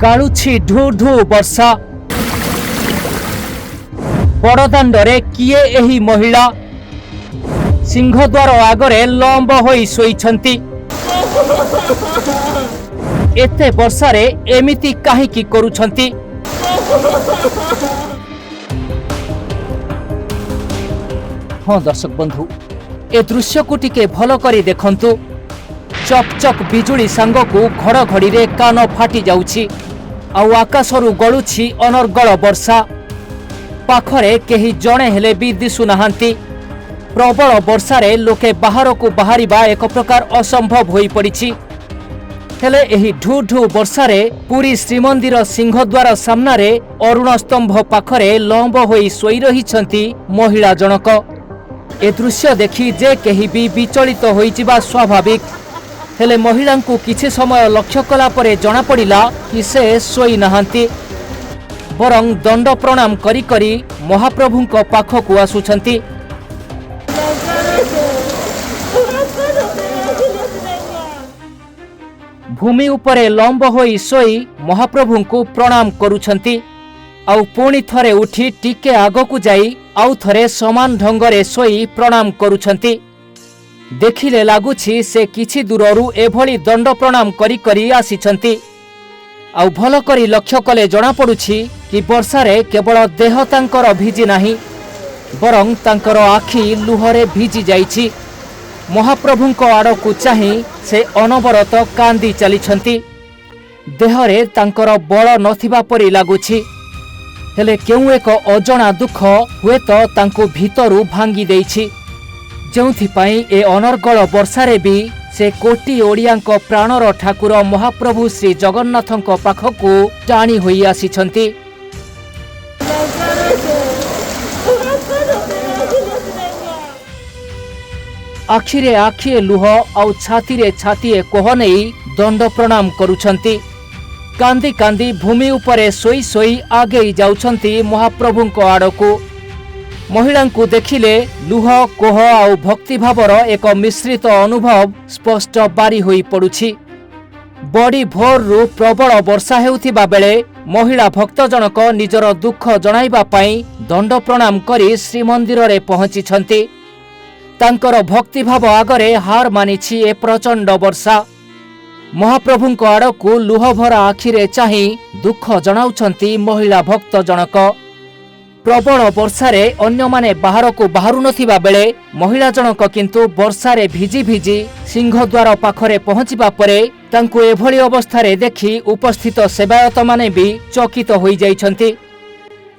गाळुछि ढू ढू वर्षा बड़दाण्डरे किए एही महिला सिंहद्वार आगरे लंब होई शोइछंती। एते वर्षारे एमिति काहीकि करूछंती? हाँ दर्शक बंधु, ए दृश्य को टिके भल करी देखंतु। चकचक बिजुली सांगकु घड़घड़ी रे कान फाटी जाउछि आउ आकाशरु गळुछि अनर्गल वर्षा। पाखरे केही जणे हेले भी दिसु नाहांती। प्रबल वर्षारे लोके बाहरकु बाहरिबा एक प्रकार असंभव होई पड़िछि। हेले एही ढू ढू वर्षारे पुरी श्रीमंदिर सिंहद्वार सामनारे अरुण स्तंभ पाखरे लंब होई सोई रहिछंती महिला जनक। ए दृश्य देखि जे केही भी विचलित होइजिबा स्वाभाविक। हेले महिला को किछि समय लक्ष्य कला परे जଣା पड़िला कि से सोई नाहांती, बरं दंड प्रणाम करी करी महाप्रभुंक पाखकु आसुछंती। भूमि उपरे लंब होई सोई महाप्रभुंकु प्रणाम करुछंती। आउ पुणी थरे उठी टिके आगकु जाई आउ थरे समान ढंगरे सोई प्रणाम करुछंती। देखिले लागुछि से किछि दूररु एभली दंड प्रणाम करी करी आसिछंती। आउ भल करी लक्ष्य कले जଣା पड़ुछि कि वर्षारे केवल देह तांकर भिजी नाही, बरं तांकर आखि लुहरे भिजी जाइछि। महाप्रभुंक आड़कु चाहि से अनवरत कांदी चलिछंती। देहरे तांकर बल नथिबा परि लागुछि। हेले केउ एक अजଣା दुख हुएत तांको भितरु भांगी देइछि, जोंथिपाई ए अनर्गल वर्षारे भी से कोटी ओडियांक प्राणर ठाकुर महाप्रभु श्री जगन्नाथंक पाखकु टाणी होई आसिछंती। आखिरे आखिए लुह आउ छातीरे छातीए कोह नेई दंड प्रणाम करुछंती। कांदी कांदी भूमि उपरे सोई सोई आगे जाउछंती महाप्रभुंक आड़कु। महिलांकु देखिले लुह कोह आउ भक्ति भावर एक मिश्रित अनुभव स्पष्ट बारी होई पड़ुछि। बड़ी भोररु प्रबल वर्षा हेउथिबा बेले महिला भक्त जनक निजर दुख जणाइबा पई दंड प्रणाम करी श्रीमंदिर रे पहुंचिछंती। तांकर भक्ति भाव आगरे हार मानिछि ए प्रचंड वर्षा। महाप्रभुंक आड़कु लुह भरा आखिरे चाहि दुख जणाउछंती महिला भक्त जनक। प्रबल वर्षारे अन्य माने बाहर को बाहरु नथिबा बेले महिला जनक किंतु वर्षारे भिजी भिजी सिंहद्वार पाखरे पहुंचिबा परे तांको एभली अवस्थारे देखि उपस्थित सेवायत माने भी चकित होई जाइछंती।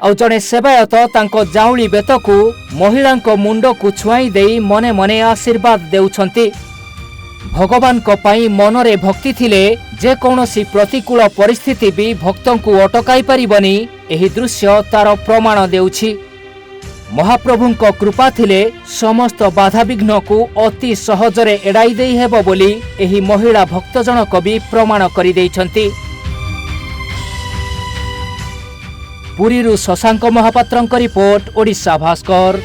आउ जणे सेवायत तांको जाउली बेतकु महिलांक मुंडकु छुआई देई मने मने आशीर्वाद देउछंती। भगवान को पाई मनरे भक्ति थिले जे कौनसी प्रतिकूल परिस्थिति भी भक्तंकु अटकाई परिबनी एही दृश्य तार प्रमाण देउछि। महाप्रभुंक कृपा थिले समस्त बाधा विघ्न को अति सहजरे एड़ाई देई हेबो बोली एही महिला भक्त जनक भी प्रमाण करि दैछंती। पुरीरु शशांक महापात्रंक रिपोर्ट, ओडिशा भास्कर।